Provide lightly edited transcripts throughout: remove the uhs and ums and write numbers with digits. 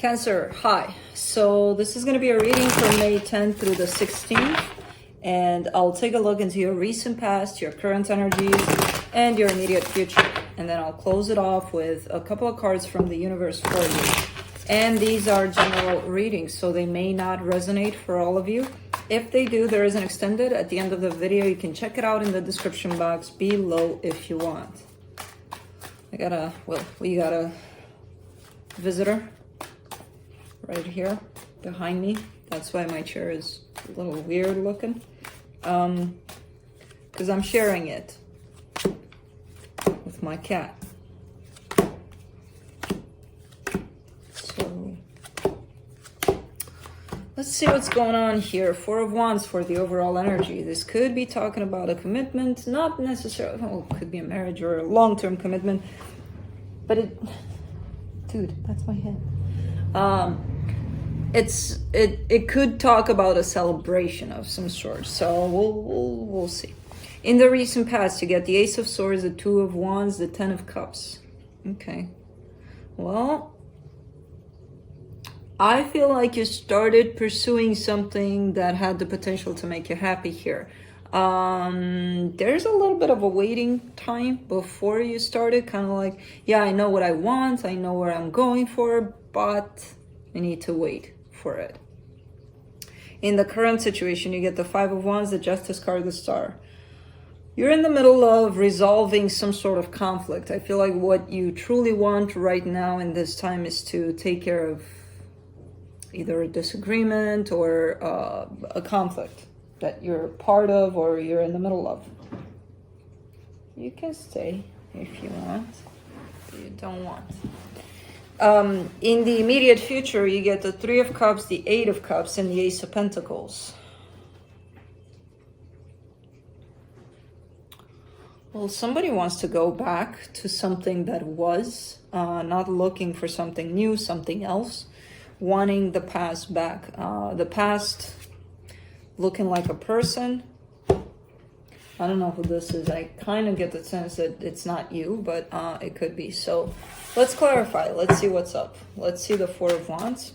Cancer, hi. So this is going to be a reading from May 10th through the 16th. And I'll take a look into your recent past, your current energies, and your immediate future. And then I'll close it off with a couple of cards from the universe for you. And these are general readings, so they may not resonate for all of you. If they do, there is an extended at the end of the video. You can check it out in the description box below if you want. We got a visitor right here behind me. That's why my chair is a little weird looking. Because I'm sharing it with my cat. So let's see what's going on here. Four of Wands for the overall energy. This could be talking about a commitment, not necessarily, well, it could be a marriage or a long-term commitment. But dude, that's my head. It could talk about a celebration of some sort. So we'll see. In the recent past, you get the Ace of Swords, the Two of Wands, the Ten of Cups. Okay. Well, I feel like you started pursuing something that had the potential to make you happy here. There's a little bit of a waiting time before you started, kind of like, yeah, I know what I want, I know where I'm going for, but I need to wait for it. In the current situation, you get the Five of Wands, the Justice card, the Star. You're in the middle of resolving some sort of conflict. I feel like what you truly want right now in this time is to take care of either a disagreement or a conflict that you're part of or you're in the middle of. You can stay if you want, but you don't want. In the immediate future, you get the Three of Cups, the Eight of Cups, and the Ace of Pentacles. Well, somebody wants to go back to something that was, not looking for something new, something else, wanting the past back. The past looking like a person. I don't know who this is. I kind of get the sense that it's not you, but it could be. So let's clarify. Let's see what's up. Let's see the Four of Wands.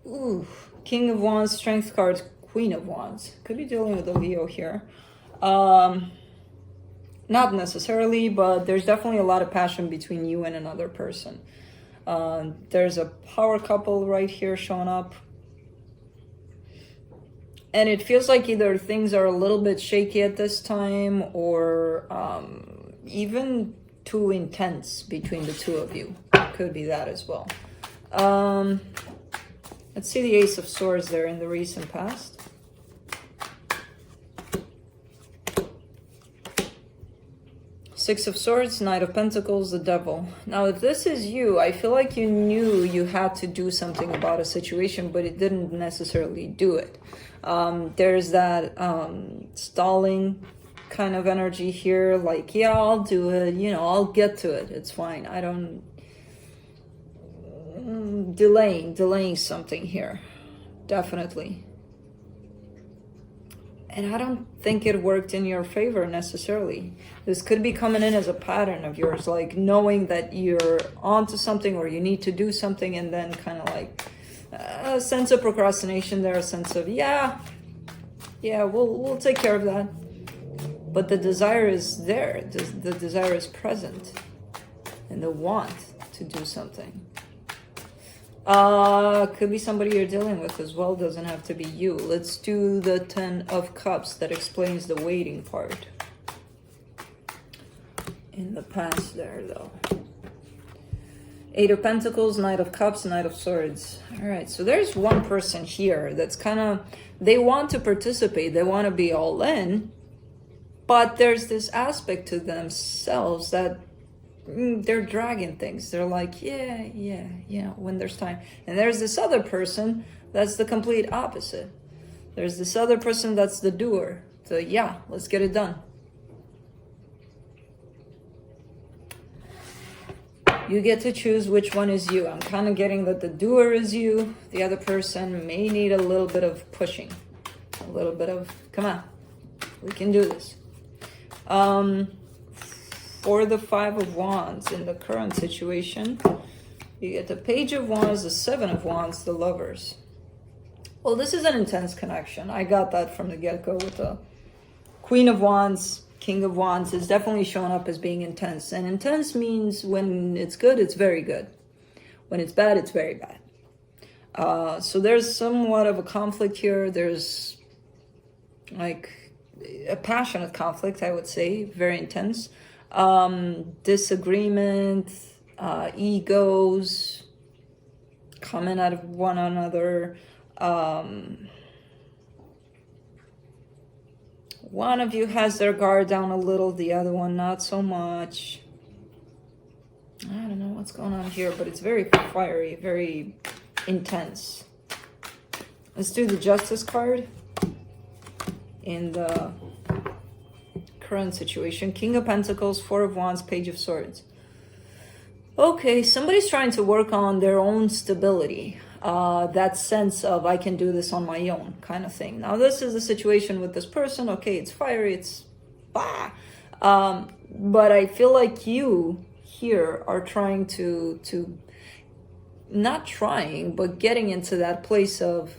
Ooh, King of Wands, Strength card, Queen of Wands. Could be dealing with a Leo here. Not necessarily, but there's definitely a lot of passion between you and another person. There's a power couple right here showing up. And it feels like either things are a little bit shaky at this time or even too intense between the two of you. Could be that as well. Let's see the Ace of Swords there in the recent past. Six of Swords, Knight of Pentacles, the Devil. Now, if this is you, I feel like you knew you had to do something about a situation, but it didn't necessarily do it. There's that stalling kind of energy here, like, yeah, I'll do it, you know, I'll get to it, it's fine. I don't... Delaying something here, definitely. And I don't think it worked in your favor necessarily. This could be coming in as a pattern of yours, like knowing that you're onto something or you need to do something, and then kind of like a sense of procrastination there, a sense of, yeah, we'll take care of that. But the desire is there, the desire is present, and the want to do something. Could be somebody you're dealing with as well, doesn't have to be you. Let's do the Ten of Cups. That explains the waiting part. In the past there, though. Eight of Pentacles, Knight of Cups, Knight of Swords. All right, so there's one person here that's kind of, they want to participate, they want to be all in, but there's this aspect to themselves that they're dragging things. They're like, yeah, when there's time. And there's this other person that's the complete opposite. There's this other person that's the doer. So yeah, let's get it done. You get to choose which one is you. I'm kind of getting that the doer is you. The other person may need a little bit of pushing. A little bit of, come on, we can do this. For the Five of Wands in the current situation, you get the Page of Wands, the Seven of Wands, the Lovers. Well, this is an intense connection. I got that from the get-go with the Queen of Wands, King of Wands is definitely showing up as being intense. And intense means when it's good, it's very good. When it's bad, it's very bad. So there's somewhat of a conflict here. There's like a passionate conflict, I would say, very intense. Disagreement, egos coming out of one another. One of you has their guard down a little, the other one not so much. I don't know what's going on here, but it's very fiery, very intense. Let's do the Justice card in the current situation. King of Pentacles, Four of Wands, Page of Swords. Okay, somebody's trying to work on their own stability. That sense of I can do this on my own kind of thing. Now this is the situation with this person. Okay, it's fiery, it's but I feel like you here are trying to not trying, but getting into that place of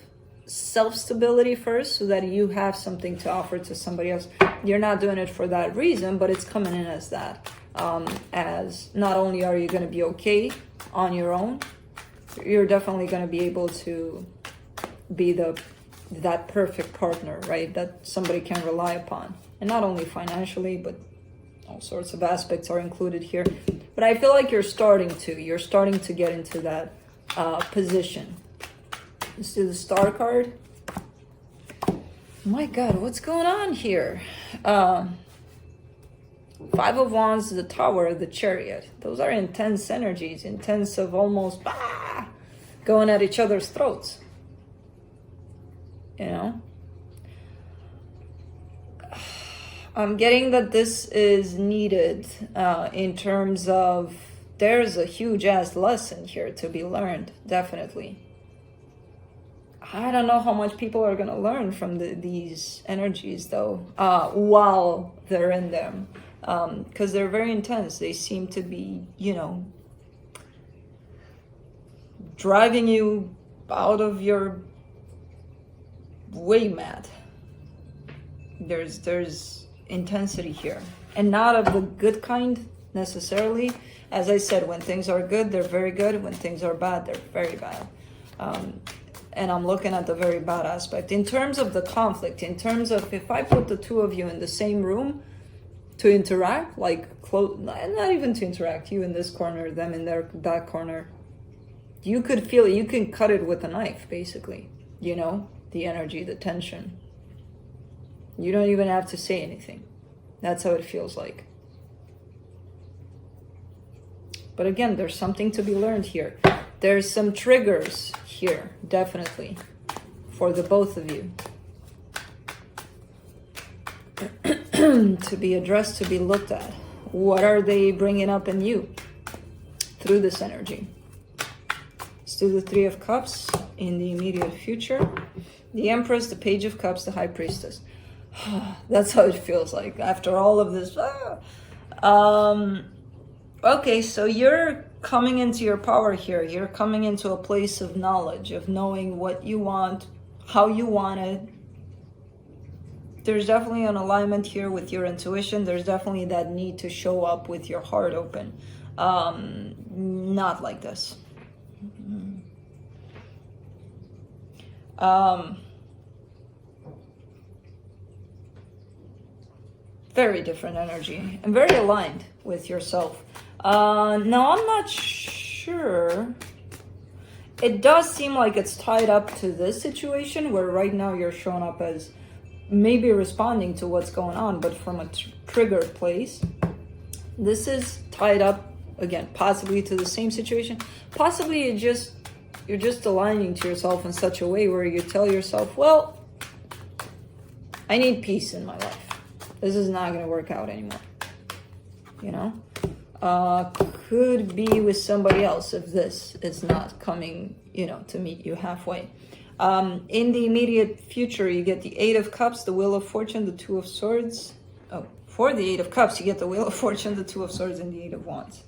self-stability first so that you have something to offer to somebody else. You're not doing it for that reason, but it's coming in as that. As not only are you going to be okay on your own, you're definitely going to be able to be that perfect partner, right? That somebody can rely upon. And not only financially, but all sorts of aspects are included here. But I feel like you're starting to get into that position. Let's do the Star card. My God, what's going on here? Five of Wands, the Tower, the Chariot. Those are intense energies, intense of almost going at each other's throats. You know? I'm getting that this is needed in terms of there's a huge ass lesson here to be learned, definitely. I don't know how much people are going to learn from these energies, though, while they're in them. Because they're very intense. They seem to be, you know, driving you out of your way mad. There's intensity here. And not of the good kind, necessarily. As I said, when things are good, they're very good. When things are bad, they're very bad. And I'm looking at the very bad aspect. In terms of the conflict, in terms of if I put the two of you in the same room to interact, like not even to interact, you in this corner, them in that corner, you could feel it. You can cut it with a knife, basically. You know, the energy, the tension. You don't even have to say anything. That's how it feels like. But again, there's something to be learned here. There's some triggers here, definitely, for the both of you. To be addressed, to be looked at. What are they bringing up in you through this energy? Let's do the Three of Cups in the immediate future. The Empress, the Page of Cups, the High Priestess. That's how it feels like after all of this. Okay, so you're coming into your power here. You're coming into a place of knowledge, of knowing what you want, how you want it. There's definitely an alignment here with your intuition. There's definitely that need to show up with your heart open. Not like this. Very different energy and very aligned with yourself. Now, I'm not sure. It does seem like it's tied up to this situation where right now you're showing up as maybe responding to what's going on, but from a triggered place. This is tied up, again, possibly to the same situation. Possibly you're just aligning to yourself in such a way where you tell yourself, well, I need peace in my life. This is not going to work out anymore. You know? could be with somebody else if this is not coming, you know, to meet you halfway. In the immediate future, you get the Eight of Cups, the Wheel of Fortune, the Two of Swords. Oh, for the Eight of Cups, you get the Wheel of Fortune, the Two of Swords, and the Eight of Wands.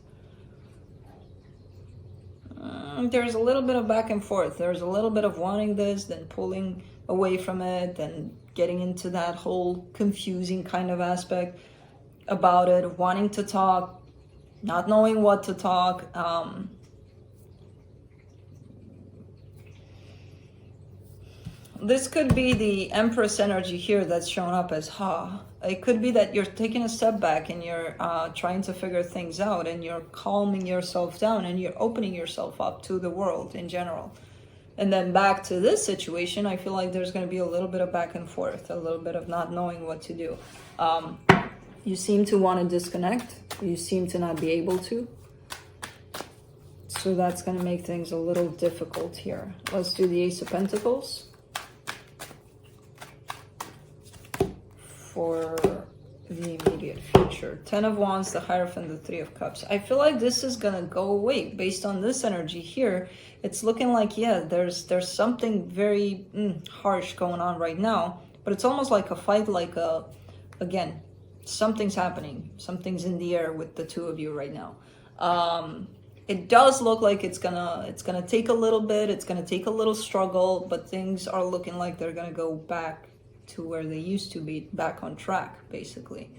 There's a little bit of back and forth. There's a little bit of wanting this, then pulling away from it, then getting into that whole confusing kind of aspect about it, wanting to talk, not knowing what to talk. This could be the Empress energy here that's shown up as It could be that you're taking a step back and you're trying to figure things out, and you're calming yourself down and you're opening yourself up to the world in general. And then back to this situation, I feel like there's going to be a little bit of back and forth, a little bit of not knowing what to do. You seem to want to disconnect. You seem to not be able to. So that's going to make things a little difficult here. Let's do the Ace of Pentacles for the immediate future. Ten of Wands, the Hierophant, the Three of Cups. I feel like this is going to go away based on this energy here. It's looking like, yeah, there's something very harsh going on right now, but it's almost like a fight, like again, something's happening. Something's in the air with the two of you right now. It does look like it's gonna take a little bit. It's gonna take a little struggle, but things are looking like they're gonna go back to where they used to be, back on track, basically,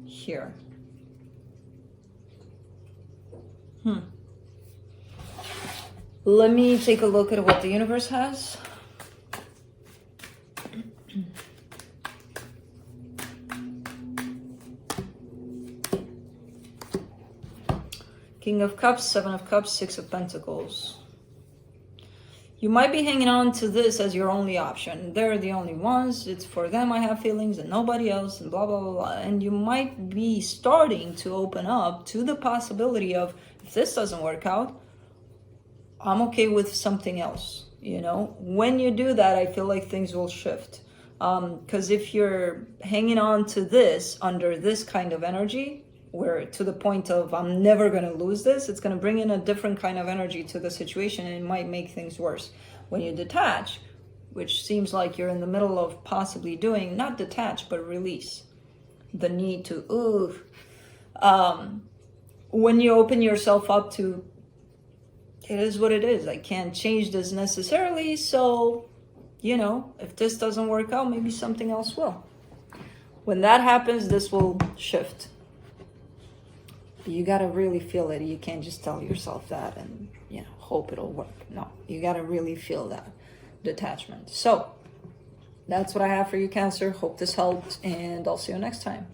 here. Let me take a look at what the universe has. King of Cups, Seven of Cups, Six of Pentacles. You might be hanging on to this as your only option. They're the only ones. It's for them I have feelings and nobody else, and blah, blah, blah, blah. And you might be starting to open up to the possibility of, if this doesn't work out, I'm okay with something else. You know, when you do that, I feel like things will shift. Because if you're hanging on to this under this kind of energy, where to the point of I'm never going to lose this, it's going to bring in a different kind of energy to the situation, and it might make things worse. When you detach, which seems like you're in the middle of possibly doing, not detach, but release the need to, when you open yourself up to, it is what it is. I can't change this necessarily, so, you know, if this doesn't work out, maybe something else will. When that happens, this will shift. You got to really feel it. You can't just tell yourself that and, you know, hope it'll work. No, you got to really feel that detachment. So that's what I have for you, Cancer. Hope this helped, and I'll see you next time.